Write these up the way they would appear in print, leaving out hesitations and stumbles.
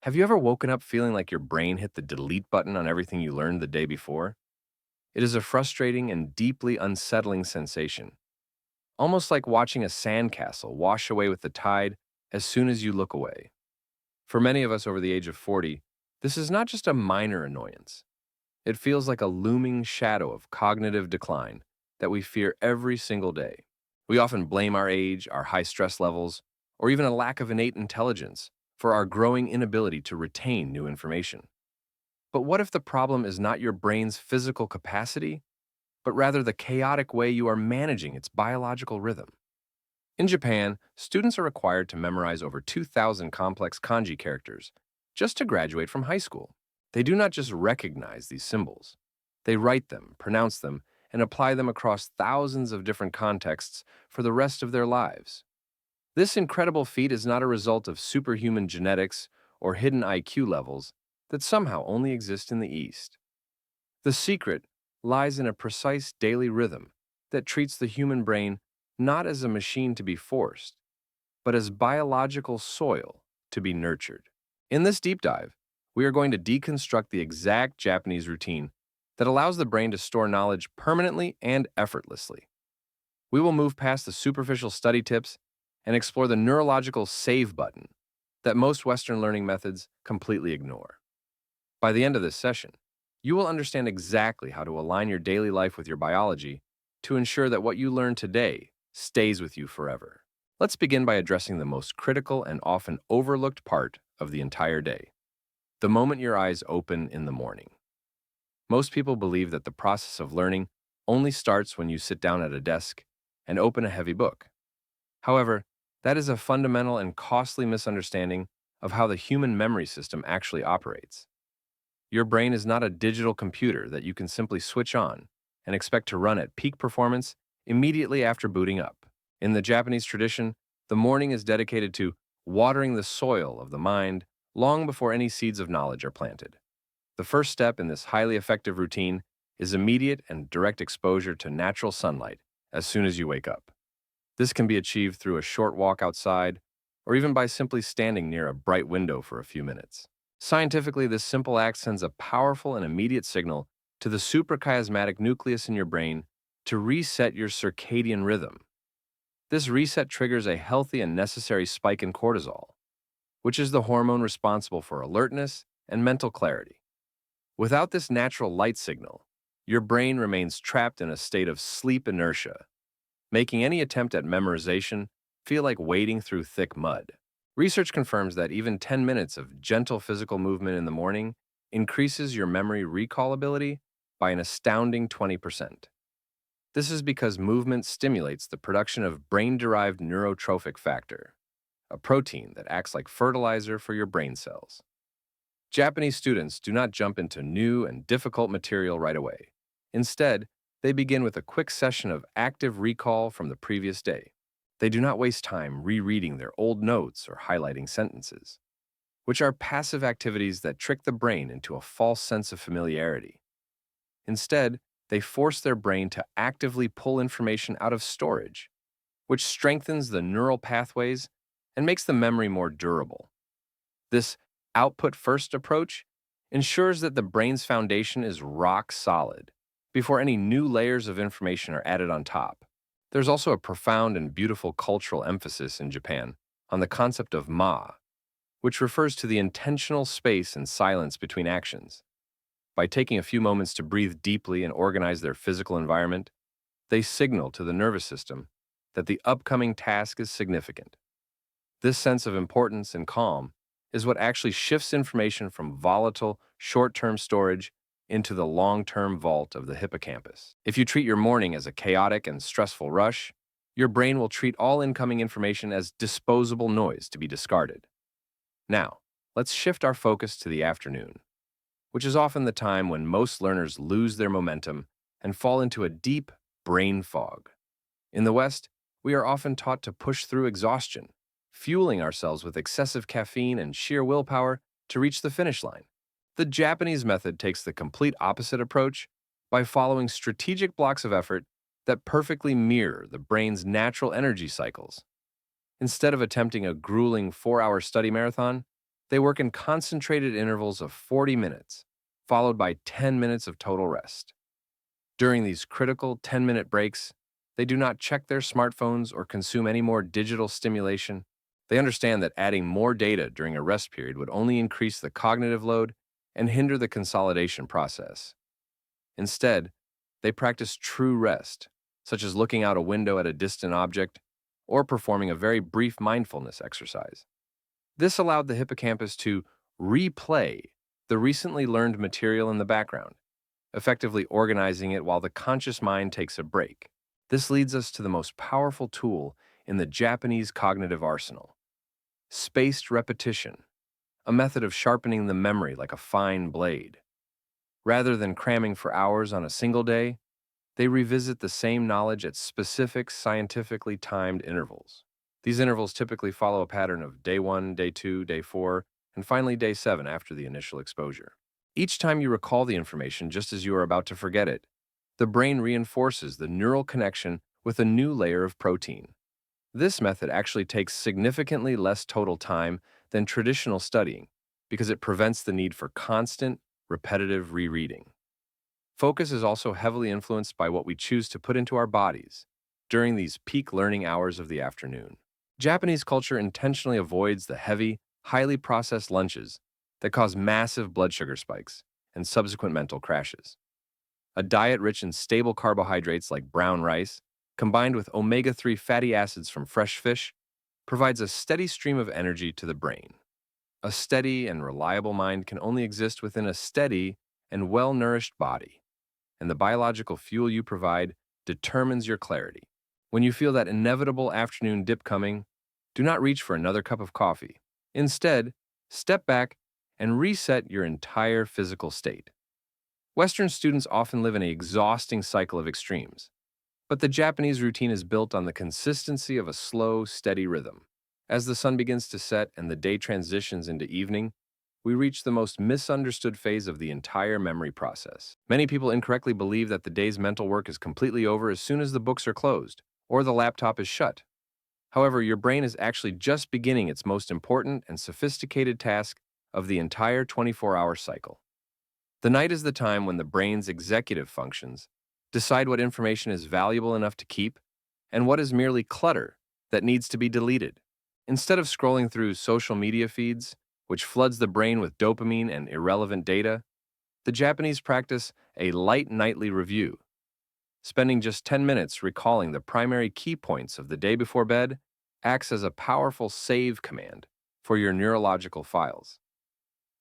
Have you ever woken up feeling like your brain hit the delete button on everything you learned the day before? It is a frustrating and deeply unsettling sensation, almost like watching a sandcastle wash away with the tide as soon as you look away. For many of us over the age of 40, this is not just a minor annoyance. It feels like a looming shadow of cognitive decline that we fear every single day. We often blame our age, our high stress levels, or even a lack of innate intelligence for our growing inability to retain new information. But what if the problem is not your brain's physical capacity, but rather the chaotic way you are managing its biological rhythm? In Japan, students are required to memorize over 2,000 complex kanji characters just to graduate from high school. They do not just recognize these symbols, they write them, pronounce them, and apply them across thousands of different contexts for the rest of their lives. This incredible feat is not a result of superhuman genetics or hidden IQ levels that somehow only exist in the East. The secret lies in a precise daily rhythm that treats the human brain not as a machine to be forced, but as biological soil to be nurtured. In this deep dive, we are going to deconstruct the exact Japanese routine that allows the brain to store knowledge permanently and effortlessly. We will move past the superficial study tips and explore the neurological save button that most Western learning methods completely ignore. By the end of this session, you will understand exactly how to align your daily life with your biology to ensure that what you learn today stays with you forever. Let's begin by addressing the most critical and often overlooked part of the entire day, the moment your eyes open in the morning. Most people believe that the process of learning only starts when you sit down at a desk and open a heavy book. However, that is a fundamental and costly misunderstanding of how the human memory system actually operates. Your brain is not a digital computer that you can simply switch on and expect to run at peak performance immediately after booting up. In the Japanese tradition, the morning is dedicated to watering the soil of the mind long before any seeds of knowledge are planted. The first step in this highly effective routine is immediate and direct exposure to natural sunlight as soon as you wake up. This can be achieved through a short walk outside or even by simply standing near a bright window for a few minutes. Scientifically, this simple act sends a powerful and immediate signal to the suprachiasmatic nucleus in your brain to reset your circadian rhythm. This reset triggers a healthy and necessary spike in cortisol, which is the hormone responsible for alertness and mental clarity. Without this natural light signal, your brain remains trapped in a state of sleep inertia, making any attempt at memorization feel like wading through thick mud. Research confirms that even 10 minutes of gentle physical movement in the morning increases your memory recall ability by an astounding 20%. This is because movement stimulates the production of brain-derived neurotrophic factor, a protein that acts like fertilizer for your brain cells. Japanese students do not jump into new and difficult material right away. Instead, they begin with a quick session of active recall from the previous day. They do not waste time rereading their old notes or highlighting sentences, which are passive activities that trick the brain into a false sense of familiarity. Instead, they force their brain to actively pull information out of storage, which strengthens the neural pathways and makes the memory more durable. This output first approach ensures that the brain's foundation is rock solid before any new layers of information are added on top. There's also a profound and beautiful cultural emphasis in Japan on the concept of ma, which refers to the intentional space and silence between actions. By taking a few moments to breathe deeply and organize their physical environment, they signal to the nervous system that the upcoming task is significant. This sense of importance and calm is what actually shifts information from volatile, short-term storage into the long-term vault of the hippocampus. If you treat your morning as a chaotic and stressful rush, your brain will treat all incoming information as disposable noise to be discarded. Now, let's shift our focus to the afternoon, which is often the time when most learners lose their momentum and fall into a deep brain fog. In the West, we are often taught to push through exhaustion, fueling ourselves with excessive caffeine and sheer willpower to reach the finish line. The Japanese method takes the complete opposite approach by following strategic blocks of effort that perfectly mirror the brain's natural energy cycles. Instead of attempting a grueling 4-hour study marathon, They work in concentrated intervals of 40 minutes, followed by 10 minutes of total rest. During these critical 10-minute breaks, they do not check their smartphones or consume any more digital stimulation. They understand that adding more data during a rest period would only increase the cognitive load and hinder the consolidation process. Instead, they practice true rest, such as looking out a window at a distant object or performing a very brief mindfulness exercise. This allowed the hippocampus to replay the recently learned material in the background, effectively organizing it while the conscious mind takes a break. This leads us to the most powerful tool in the Japanese cognitive arsenal: spaced repetition, a method of sharpening the memory like a fine blade. Rather than cramming for hours on a single day, they revisit the same knowledge at specific, scientifically timed intervals. These intervals typically follow a pattern of day 1, day 2, day 4, and finally day 7 after the initial exposure. Each time you recall the information just as you are about to forget it, the brain reinforces the neural connection with a new layer of protein. This method actually takes significantly less total time than traditional studying because it prevents the need for constant, repetitive rereading. Focus is also heavily influenced by what we choose to put into our bodies during these peak learning hours of the afternoon. Japanese culture intentionally avoids the heavy, highly processed lunches that cause massive blood sugar spikes and subsequent mental crashes. A diet rich in stable carbohydrates like brown rice, combined with omega-3 fatty acids from fresh fish, provides a steady stream of energy to the brain. A steady and reliable mind can only exist within a steady and well-nourished body, and the biological fuel you provide determines your clarity. When you feel that inevitable afternoon dip coming, do not reach for another cup of coffee. Instead, step back and reset your entire physical state. Western students often live in an exhausting cycle of extremes, but the Japanese routine is built on the consistency of a slow, steady rhythm. As the sun begins to set and the day transitions into evening, we reach the most misunderstood phase of the entire memory process. Many people incorrectly believe that the day's mental work is completely over as soon as the books are closed or the laptop is shut. However, your brain is actually just beginning its most important and sophisticated task of the entire 24-hour cycle. The night is the time when the brain's executive functions decide what information is valuable enough to keep and what is merely clutter that needs to be deleted. Instead of scrolling through social media feeds, which floods the brain with dopamine and irrelevant data, the Japanese practice a light nightly review. Spending just 10 minutes recalling the primary key points of the day before bed acts as a powerful save command for your neurological files.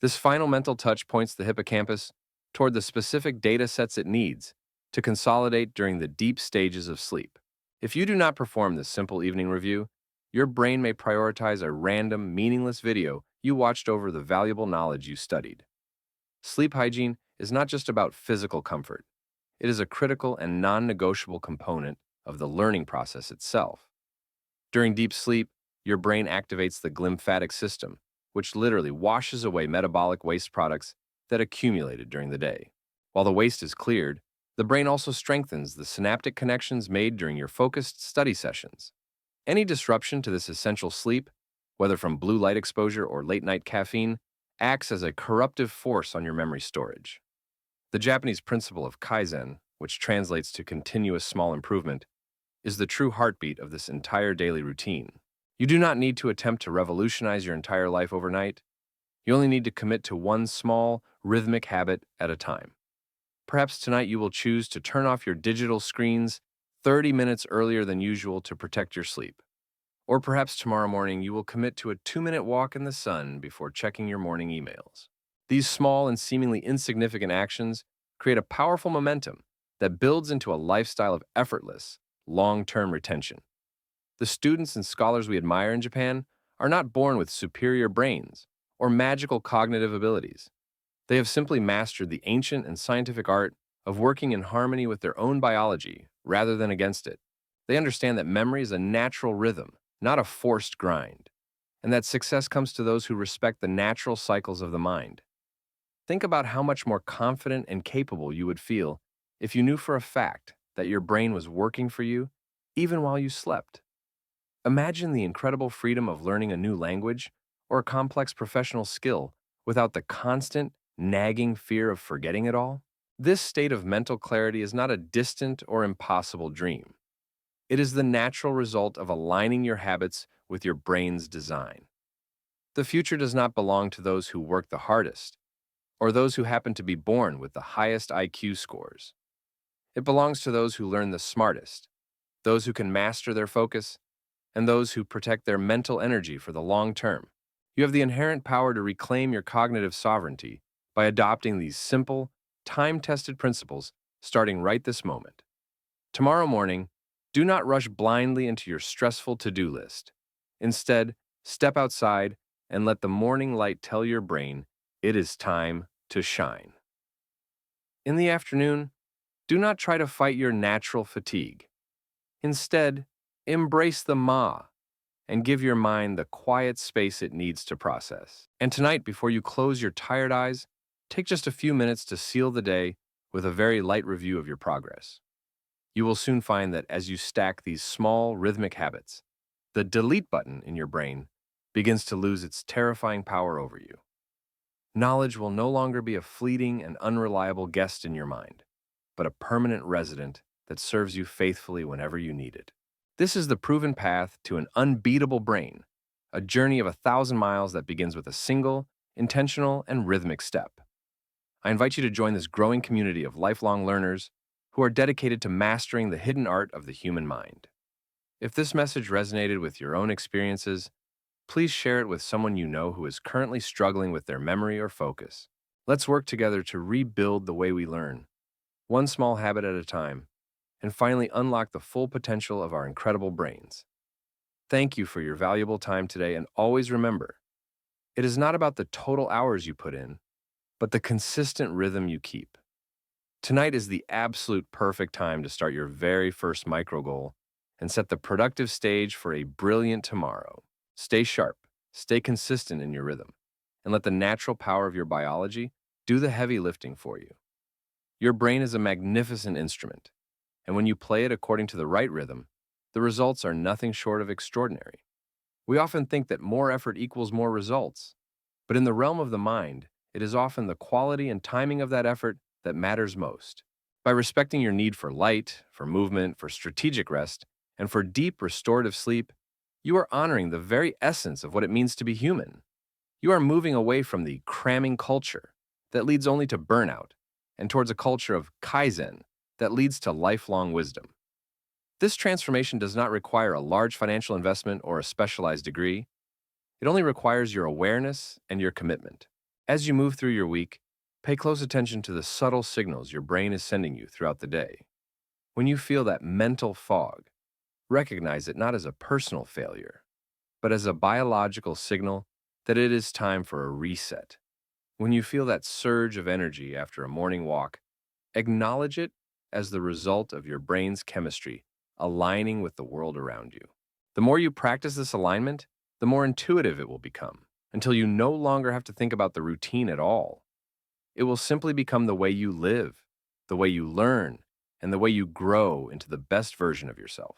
This final mental touch points the hippocampus toward the specific data sets it needs to consolidate during the deep stages of sleep. If you do not perform this simple evening review, your brain may prioritize a random, meaningless video you watched over the valuable knowledge you studied. Sleep hygiene is not just about physical comfort. It is a critical and non-negotiable component of the learning process itself. During deep sleep, your brain activates the glymphatic system, which literally washes away metabolic waste products that accumulated during the day. While the waste is cleared, the brain also strengthens the synaptic connections made during your focused study sessions. Any disruption to this essential sleep, whether from blue light exposure or late-night caffeine, acts as a corruptive force on your memory storage. The Japanese principle of Kaizen, which translates to continuous small improvement, is the true heartbeat of this entire daily routine. You do not need to attempt to revolutionize your entire life overnight. You only need to commit to one small, rhythmic habit at a time. Perhaps tonight you will choose to turn off your digital screens 30 minutes earlier than usual to protect your sleep. Or perhaps tomorrow morning you will commit to a 2-minute walk in the sun before checking your morning emails. These small and seemingly insignificant actions create a powerful momentum that builds into a lifestyle of effortless, long-term retention. The students and scholars we admire in Japan are not born with superior brains or magical cognitive abilities. They have simply mastered the ancient and scientific art of working in harmony with their own biology rather than against it. They understand that memory is a natural rhythm, not a forced grind, and that success comes to those who respect the natural cycles of the mind. Think about how much more confident and capable you would feel if you knew for a fact that your brain was working for you even while you slept. Imagine the incredible freedom of learning a new language or a complex professional skill without the constant, nagging fear of forgetting it all? This state of mental clarity is not a distant or impossible dream. It is the natural result of aligning your habits with your brain's design. The future does not belong to those who work the hardest or those who happen to be born with the highest IQ scores. It belongs to those who learn the smartest, those who can master their focus, and those who protect their mental energy for the long term. You have the inherent power to reclaim your cognitive sovereignty by adopting these simple, time-tested principles starting right this moment. Tomorrow morning, do not rush blindly into your stressful to-do list. Instead, step outside and let the morning light tell your brain it is time to shine. In the afternoon, do not try to fight your natural fatigue. Instead, embrace the ma and give your mind the quiet space it needs to process. And tonight, before you close your tired eyes, take just a few minutes to seal the day with a very light review of your progress. You will soon find that as you stack these small, rhythmic habits, the delete button in your brain begins to lose its terrifying power over you. Knowledge will no longer be a fleeting and unreliable guest in your mind, but a permanent resident that serves you faithfully whenever you need it. This is the proven path to an unbeatable brain, a journey of 1,000 miles that begins with a single, intentional, and rhythmic step. I invite you to join this growing community of lifelong learners who are dedicated to mastering the hidden art of the human mind. If this message resonated with your own experiences, please share it with someone you know who is currently struggling with their memory or focus. Let's work together to rebuild the way we learn, one small habit at a time, and finally unlock the full potential of our incredible brains. Thank you for your valuable time today, and always remember, it is not about the total hours you put in, but the consistent rhythm you keep. Tonight is the absolute perfect time to start your very first micro goal and set the productive stage for a brilliant tomorrow. Stay sharp, stay consistent in your rhythm, and let the natural power of your biology do the heavy lifting for you. Your brain is a magnificent instrument, and when you play it according to the right rhythm, the results are nothing short of extraordinary. We often think that more effort equals more results, but in the realm of the mind, it is often the quality and timing of that effort that matters most. By respecting your need for light, for movement, for strategic rest, and for deep restorative sleep, you are honoring the very essence of what it means to be human. You are moving away from the cramming culture that leads only to burnout and towards a culture of kaizen that leads to lifelong wisdom. This transformation does not require a large financial investment or a specialized degree. It only requires your awareness and your commitment. As you move through your week, pay close attention to the subtle signals your brain is sending you throughout the day. When you feel that mental fog, recognize it not as a personal failure, but as a biological signal that it is time for a reset. When you feel that surge of energy after a morning walk, acknowledge it as the result of your brain's chemistry aligning with the world around you. The more you practice this alignment, the more intuitive it will become, until you no longer have to think about the routine at all. It will simply become the way you live, the way you learn, and the way you grow into the best version of yourself.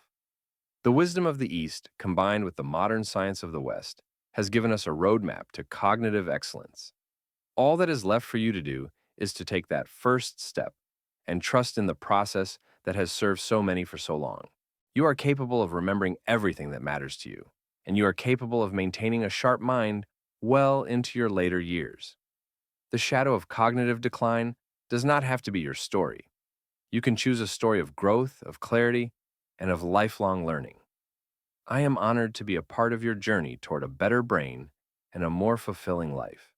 The wisdom of the East, combined with the modern science of the West, has given us a roadmap to cognitive excellence. All that is left for you to do is to take that first step and trust in the process that has served so many for so long. You are capable of remembering everything that matters to you, and you are capable of maintaining a sharp mind well into your later years. The shadow of cognitive decline does not have to be your story. You can choose a story of growth, of clarity, and of lifelong learning. I am honored to be a part of your journey toward a better brain and a more fulfilling life.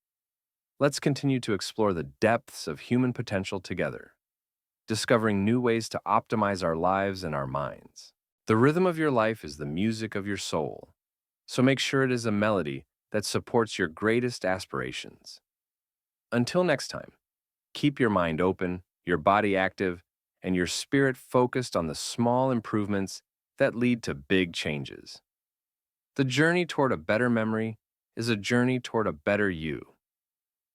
Let's continue to explore the depths of human potential together, discovering new ways to optimize our lives and our minds. The rhythm of your life is the music of your soul, so make sure it is a melody that supports your greatest aspirations. Until next time, keep your mind open, your body active, and your spirit focused on the small improvements that lead to big changes. The journey toward a better memory is a journey toward a better you,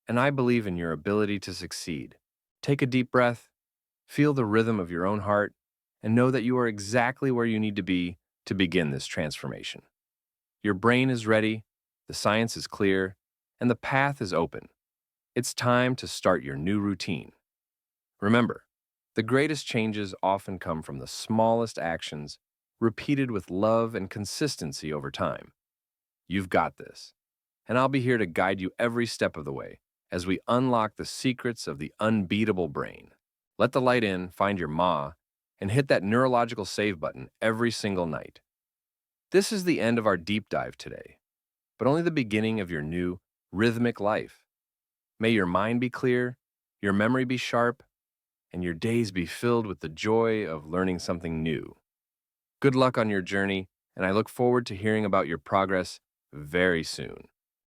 and I believe in your ability to succeed. Take a deep breath, feel the rhythm of your own heart, and know that you are exactly where you need to be to begin this transformation. Your brain is ready, The science is clear, and the path is open. It's time to start your new routine. Remember, the greatest changes often come from the smallest actions, repeated with love and consistency over time. You've got this, and I'll be here to guide you every step of the way as we unlock the secrets of the unbeatable brain. Let the light in, find your ma, and hit that neurological save button every single night. This is the end of our deep dive today, but only the beginning of your new, rhythmic life. May your mind be clear, your memory be sharp, and your days be filled with the joy of learning something new. Good luck on your journey, and I look forward to hearing about your progress very soon.